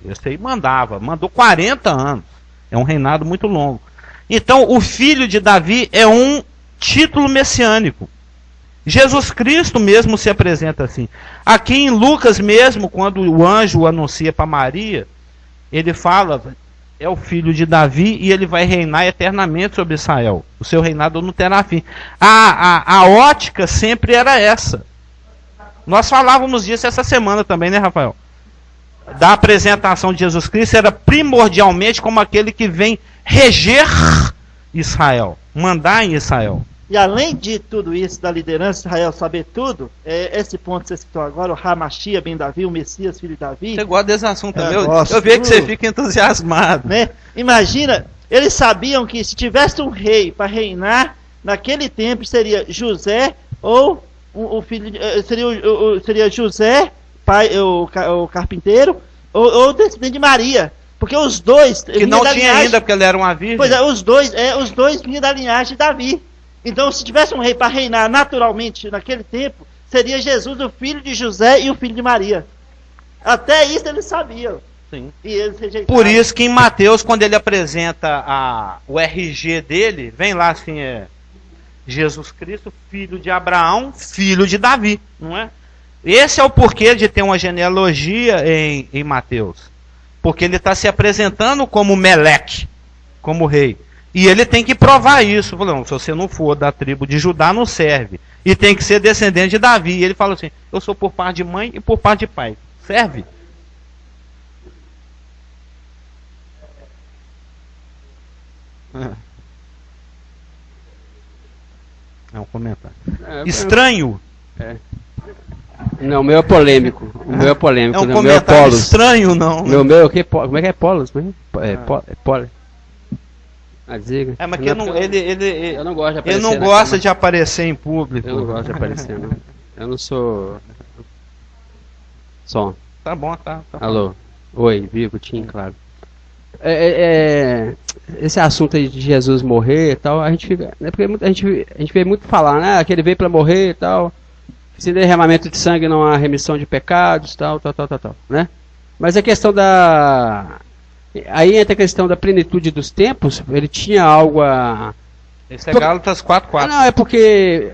esse aí mandou 40 anos. É um reinado muito longo. Então o filho de Davi é um título messiânico. Jesus Cristo mesmo se apresenta assim. Aqui em Lucas mesmo, quando o anjo anuncia para Maria, ele fala, é o filho de Davi e ele vai reinar eternamente sobre Israel. O seu reinado não terá fim. A ótica sempre era essa. Nós falávamos disso essa semana também, né, Rafael? da apresentação de Jesus Cristo era primordialmente como aquele que vem reger Israel, mandar em Israel.
E além de tudo isso, da liderança de Israel saber tudo, esse ponto que você citou agora, o Hamashia ben Davi, o Messias filho de Davi.
Você gosta desse assunto também? Eu vejo que você fica entusiasmado.
Né? Imagina, eles sabiam que se tivesse um rei para reinar, naquele tempo seria José ou o filho, seria José, pai, o carpinteiro, ou descendente de Maria. Porque os dois...
Que não tinha ainda, porque ele era uma virgem.
Pois é, os dois vinham da linhagem de Davi. Então, se tivesse um rei para reinar naturalmente naquele tempo, seria Jesus, o filho de José e o filho de Maria. Até isso eles sabiam.
Sim.
E eles rejeitaram.
Por isso que em Mateus, quando ele apresenta o RG dele, vem lá assim, Jesus Cristo, filho de Abraão, filho de Davi, não é? Esse é o porquê de ter uma genealogia em Mateus. Porque ele está se apresentando como Meleque, como rei. E ele tem que provar isso. Falou, se você não for da tribo de Judá, não serve. E tem que ser descendente de Davi. E ele fala assim, eu sou por parte de mãe e por parte de pai. Serve? É um comentário. Estranho.
Não, o meu é polêmico. O meu é polêmico.
É um
o
comentário
meu é Polos.
Estranho, não.
Meu é o que? Como é que é Polos? É Polos. Diga.
Mas que eu não
gosto de aparecer.
Ele não gosta de aparecer em público.
Eu não gosto de aparecer, não. Eu não sou. Som.
Tá bom, tá.
Alô. Oi, vivo, Tim, claro. Esse assunto aí de Jesus morrer e tal, a gente fica. Né, porque a gente vê muito falar, né? Que ele veio para morrer e tal. Sem derramamento de sangue não há remissão de pecados, tal, né? Mas a questão da... Aí entra a questão da plenitude dos tempos, ele tinha algo a...
Esse é Gálatas 4:4.
Não, é porque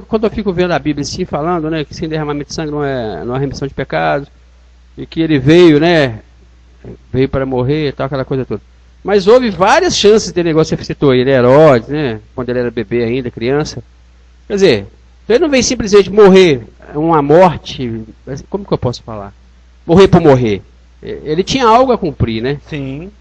quando eu fico vendo a Bíblia assim, falando, né, que sem derramamento de sangue não há remissão de pecados, e que ele veio, né, veio para morrer e tal, aquela coisa toda. Mas houve várias chances de negócio, você citou ele, Herodes, né, quando ele era bebê ainda, criança. Quer dizer, ele não veio simplesmente morrer, uma morte, como que eu posso falar? Morrer por morrer. Ele tinha algo a cumprir, né?
Sim.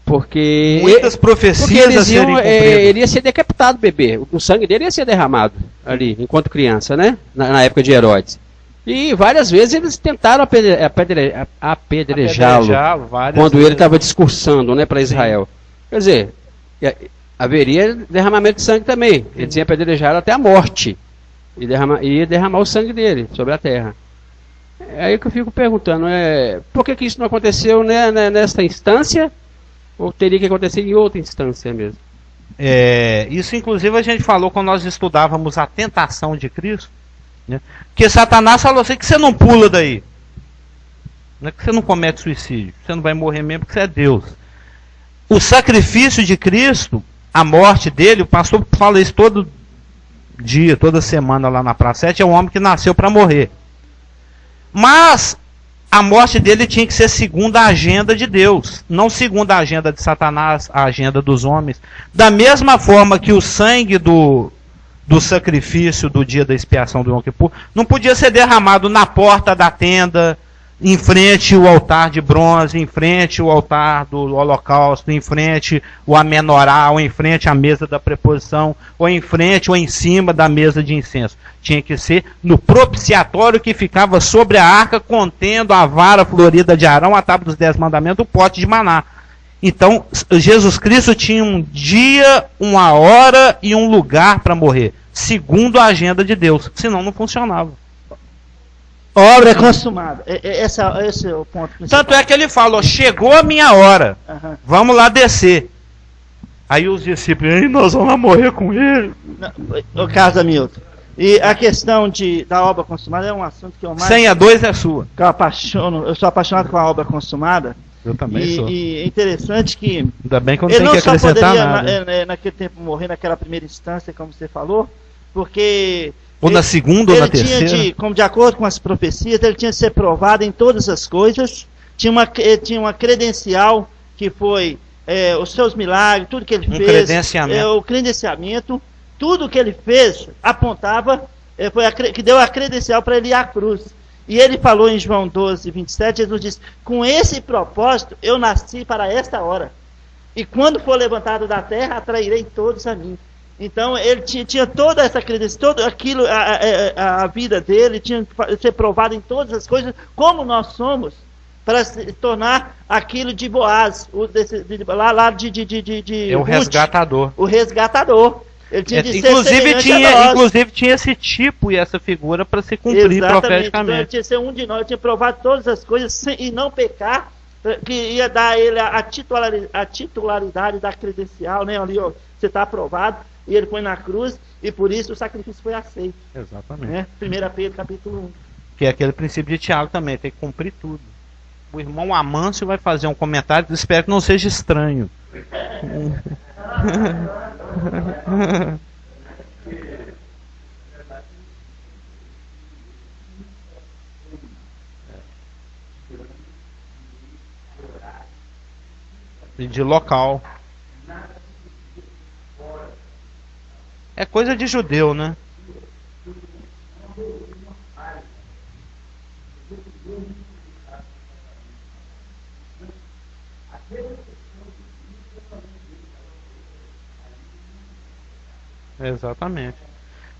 Porque
muitas profecias a serem cumpridas.
Ele ia ser decapitado, bebê. O sangue dele ia ser derramado ali, enquanto criança, né? Na época de Herodes. E várias vezes eles tentaram apedrejá-lo quando ele estava discursando, né, para Israel. Quer dizer, haveria derramamento de sangue também. Eles iam apedrejá-lo até a morte. E derramar o sangue dele sobre a terra. É aí que eu fico perguntando, por que isso não aconteceu, né, nesta instância, ou teria que acontecer em outra instância mesmo?
Isso inclusive a gente falou quando nós estudávamos a tentação de Cristo, né, que Satanás falou assim, que você não pula daí, né, que você não comete suicídio, você não vai morrer mesmo porque você é Deus. O sacrifício de Cristo, a morte dele, o pastor fala isso todo dia, toda semana lá na Praça 7, é um homem que nasceu para morrer. Mas a morte dele tinha que ser segundo a agenda de Deus, não segundo a agenda de Satanás, a agenda dos homens. Da mesma forma que o sangue do sacrifício do dia da expiação do Yom Kippur não podia ser derramado na porta da tenda, em frente ao altar de bronze, em frente ao altar do holocausto, em frente o amenorá, ou em frente à mesa da preposição, ou em frente ou em cima da mesa de incenso. Tinha que ser no propiciatório que ficava sobre a arca, contendo a vara florida de Arão, a tábua dos 10 mandamentos, o pote de maná. Então, Jesus Cristo tinha um dia, uma hora e um lugar para morrer, segundo a agenda de Deus, senão não funcionava.
Obra consumada. Esse é o ponto principal.
Tanto é que ele falou, chegou a minha hora, vamos lá descer. Aí os discípulos, nós vamos lá morrer com ele.
O caso da Milton. E a questão da obra consumada é um assunto que eu mais...
Senha 2 é sua.
Eu sou apaixonado com a obra consumada.
Eu também sou.
E é interessante que...
Ainda bem que eu não tenho que acrescentar nada.
Ele não só poderia, naquele tempo, morrer naquela primeira instância, como você falou, porque...
Ou na segunda ou na terceira.
Como de acordo com as profecias, ele tinha de ser provado em todas as coisas. Tinha uma credencial que foi os seus milagres, tudo que ele fez. O credenciamento. Tudo que ele fez apontava, que deu a credencial para ele ir à cruz. E ele falou em João 12, 27, Jesus disse, com esse propósito eu nasci para esta hora. E quando for levantado da terra, atrairei todos a mim. Então, ele tinha toda essa crença, todo aquilo, a vida dele tinha que ser provado em todas as coisas, como nós somos, para se tornar aquilo de Boaz,
é o resgatador.
O resgatador. Ele tinha de
inclusive tinha esse tipo e essa figura para se cumprir. Exatamente. Profeticamente. Então,
ele tinha que ser um de nós, tinha provado todas as coisas e não pecar, que ia dar a ele a titularidade da credencial, né? Ali, ó, você está aprovado, e ele foi na cruz, e por isso o sacrifício foi aceito.
Exatamente.
Né? 1 Pedro, capítulo 1.
Que é aquele princípio de Tiago também, tem que cumprir tudo. O irmão Amâncio vai fazer um comentário, espero que não seja estranho. De local. É coisa de judeu, né? Exatamente.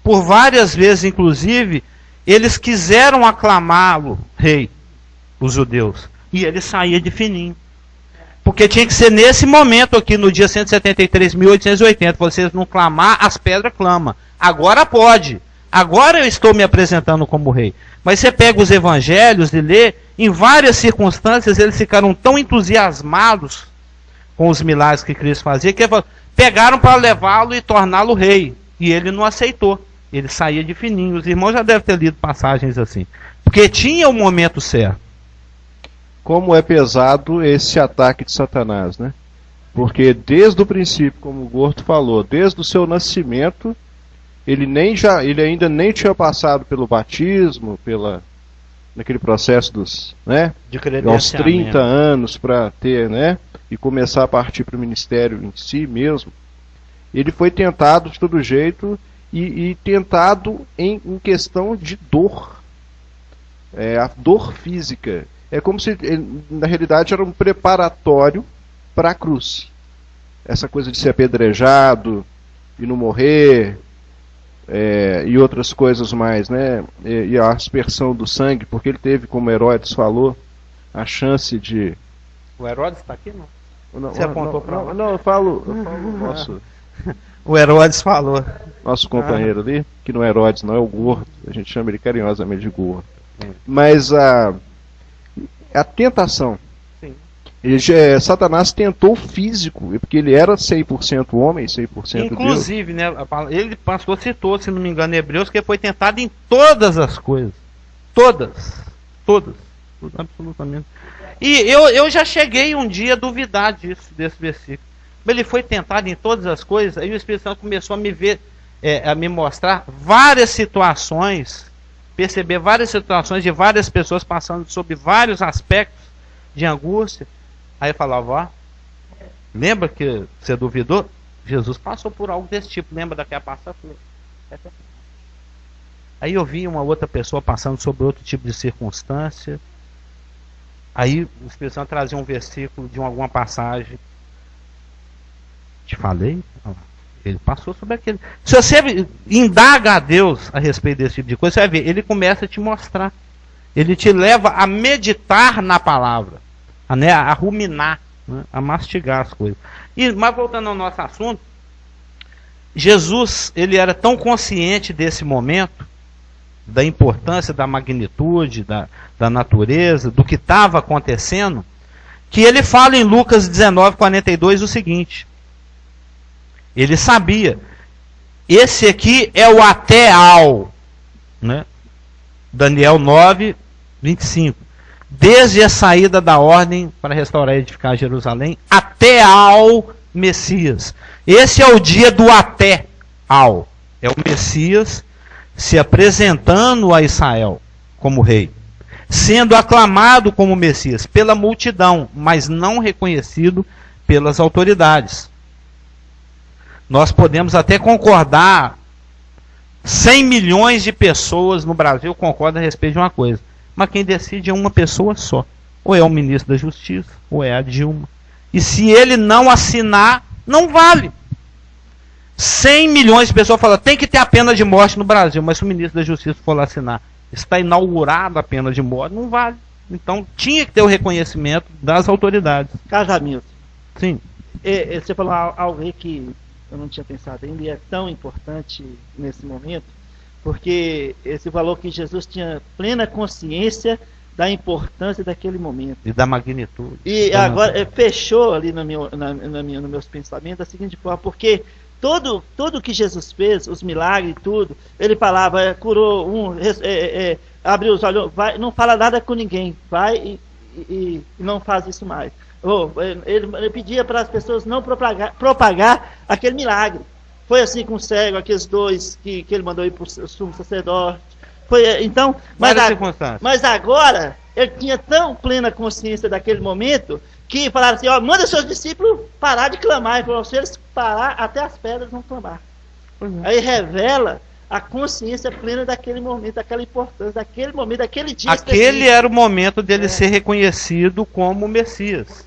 Por várias vezes, inclusive, eles quiseram aclamá-lo rei, os judeus, e ele saía de fininho. Porque tinha que ser nesse momento aqui, no dia 173.880, vocês não clamar, as pedras clamam. Agora pode. Agora eu estou me apresentando como rei. Mas você pega os evangelhos e lê, em várias circunstâncias eles ficaram tão entusiasmados com os milagres que Cristo fazia, que pegaram para levá-lo e torná-lo rei. E ele não aceitou. Ele saía de fininho. Os irmãos já devem ter lido passagens assim. Porque tinha o momento certo.
Como é pesado esse ataque de Satanás, né? Porque desde o princípio, como o Gordo falou, desde o seu nascimento, ele ainda nem tinha passado pelo batismo, naquele processo dos, né?
De credenciamento.
Aos 30 anos para ter, né? E começar a partir para o ministério em si mesmo. Ele foi tentado de todo jeito e tentado em questão de dor. A dor física. É como se, na realidade, era um preparatório para a cruz. Essa coisa de ser apedrejado e não morrer, e outras coisas mais, né? E a aspersão do sangue, porque ele teve, como Herodes falou, a chance de...
O Herodes está aqui, não?
Você apontou para lá? Não, eu falo nosso...
O Herodes falou.
Nosso companheiro ali, que não é Herodes, não é o Gordo. A gente chama ele carinhosamente de Gordo. Mas a tentação. Sim. Satanás tentou o físico, porque ele era 100% homem, 100% Deus.
Inclusive, né, ele citou, se não me engano, em Hebreus, que ele foi tentado em todas as coisas. Todas, absolutamente. E eu já cheguei um dia a duvidar desse versículo. Ele foi tentado em todas as coisas, aí o Espírito Santo começou a me ver, a me mostrar várias situações, perceber várias situações de várias pessoas passando sobre vários aspectos de angústia. Aí eu falava, ó, lembra que você duvidou? Jesus passou por algo desse tipo, lembra daquela passagem? Aí eu vi uma outra pessoa passando sobre outro tipo de circunstância. Aí o Espírito Santo trazia um versículo de alguma passagem. Te falei? Ele passou sobre aquele. Se você indaga a Deus a respeito desse tipo de coisa, você vai ver, ele começa a te mostrar. Ele te leva a meditar na palavra, a ruminar, né, a mastigar as coisas. Mas voltando ao nosso assunto, Jesus, ele era tão consciente desse momento, da importância, da magnitude, da natureza, do que estava acontecendo, que ele fala em Lucas 19:42 o seguinte. Ele sabia. Esse aqui é o até ao, né? Daniel 9:25. Desde a saída da ordem para restaurar e edificar Jerusalém até ao Messias. Esse é o dia do até ao. É o Messias se apresentando a Israel como rei, sendo aclamado como Messias pela multidão, mas não reconhecido pelas autoridades. Nós podemos até concordar, 100 milhões de pessoas no Brasil concordam a respeito de uma coisa. mas quem decide é uma pessoa só. Ou é o ministro da Justiça, ou é a Dilma. E se ele não assinar, não vale. 100 milhões de pessoas falam, tem que ter a pena de morte no Brasil, mas se o ministro da Justiça for lá assinar, está inaugurada a pena de morte, não vale. Então tinha que ter o reconhecimento das autoridades.
Casamento.
Sim.
Você falou algo aí que eu não tinha pensado ainda, e é tão importante nesse momento, porque você falou que Jesus tinha plena consciência da importância daquele momento.
E da magnitude.
E agora fechou ali nos meus pensamentos da seguinte forma, porque tudo que Jesus fez, os milagres e tudo, ele falava, curou abriu os olhos, vai, não fala nada com ninguém, vai e não faz isso mais. Ele pedia para as pessoas não propagar aquele milagre. Foi assim com o cego, aqueles dois que ele mandou ir para o sumo sacerdote. Então, mas agora ele tinha tão plena consciência daquele momento que falaram assim, manda seus discípulos parar de clamar. E falou, se eles parar, até as pedras vão clamar. Aí revela a consciência plena daquele momento, daquela importância, daquele momento, daquele dia.
Aquele era o momento dele ser reconhecido como Messias.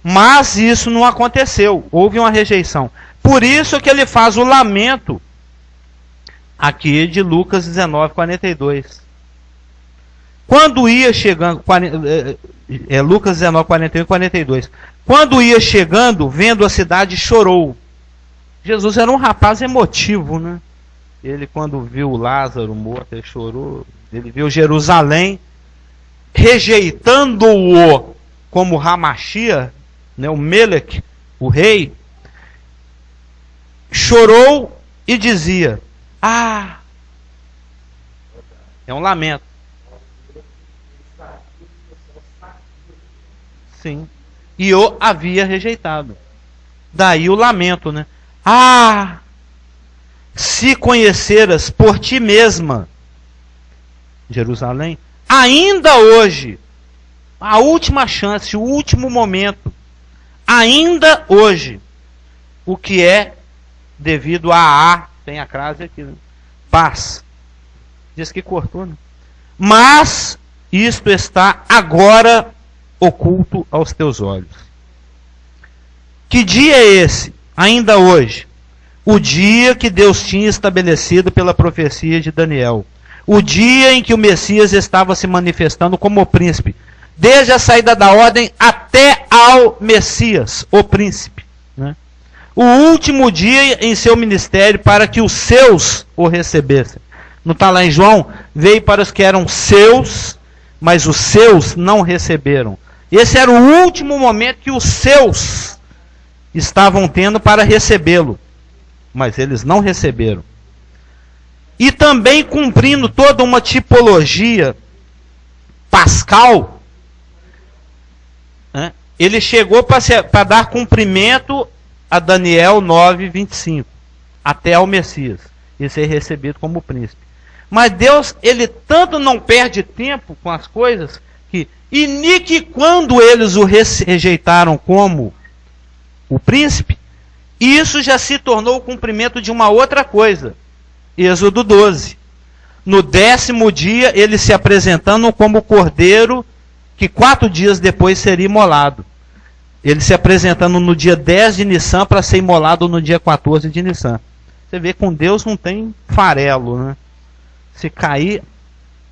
Mas isso não aconteceu. Houve uma rejeição. Por isso que ele faz o lamento aqui de Lucas 19, 42. Quando ia chegando, Lucas 19, 41 e 42. Quando ia chegando, vendo a cidade, chorou. Jesus era um rapaz emotivo, né? Ele, quando viu Lázaro morto, ele chorou. Ele viu Jerusalém rejeitando-o como Ramachia, né, o Melech, o rei. Chorou e dizia, é um lamento. Sim. E o havia rejeitado. Daí o lamento, né? Se conheceras por ti mesma, Jerusalém, ainda hoje, a última chance, o último momento, ainda hoje, o que é devido tem a crase aqui, né? Paz. Diz que cortou, né? Mas isto está agora oculto aos teus olhos. Que dia é esse? Ainda hoje. O dia que Deus tinha estabelecido pela profecia de Daniel. O dia em que o Messias estava se manifestando como o príncipe. Desde a saída da ordem até ao Messias, o príncipe. Né? O último dia em seu ministério para que os seus o recebessem. Não está lá em João? Veio para os que eram seus, mas os seus não receberam. Esse era o último momento que os seus estavam tendo para recebê-lo. Mas eles não receberam. E também cumprindo toda uma tipologia pascal, né? Ele chegou para dar cumprimento a Daniel 9, 25, até ao Messias, e ser recebido como príncipe. Mas Deus, ele tanto não perde tempo com as coisas, que quando eles o rejeitaram como o príncipe, isso já se tornou o cumprimento de uma outra coisa. Êxodo 12. No 10º dia, ele se apresentando como cordeiro, que 4 dias depois seria imolado. Ele se apresentando no dia 10 de Nissan para ser imolado no dia 14 de Nissan. Você vê, com Deus não tem farelo, né? Se cair,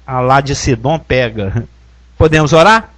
a lá de Sidom pega. Podemos orar?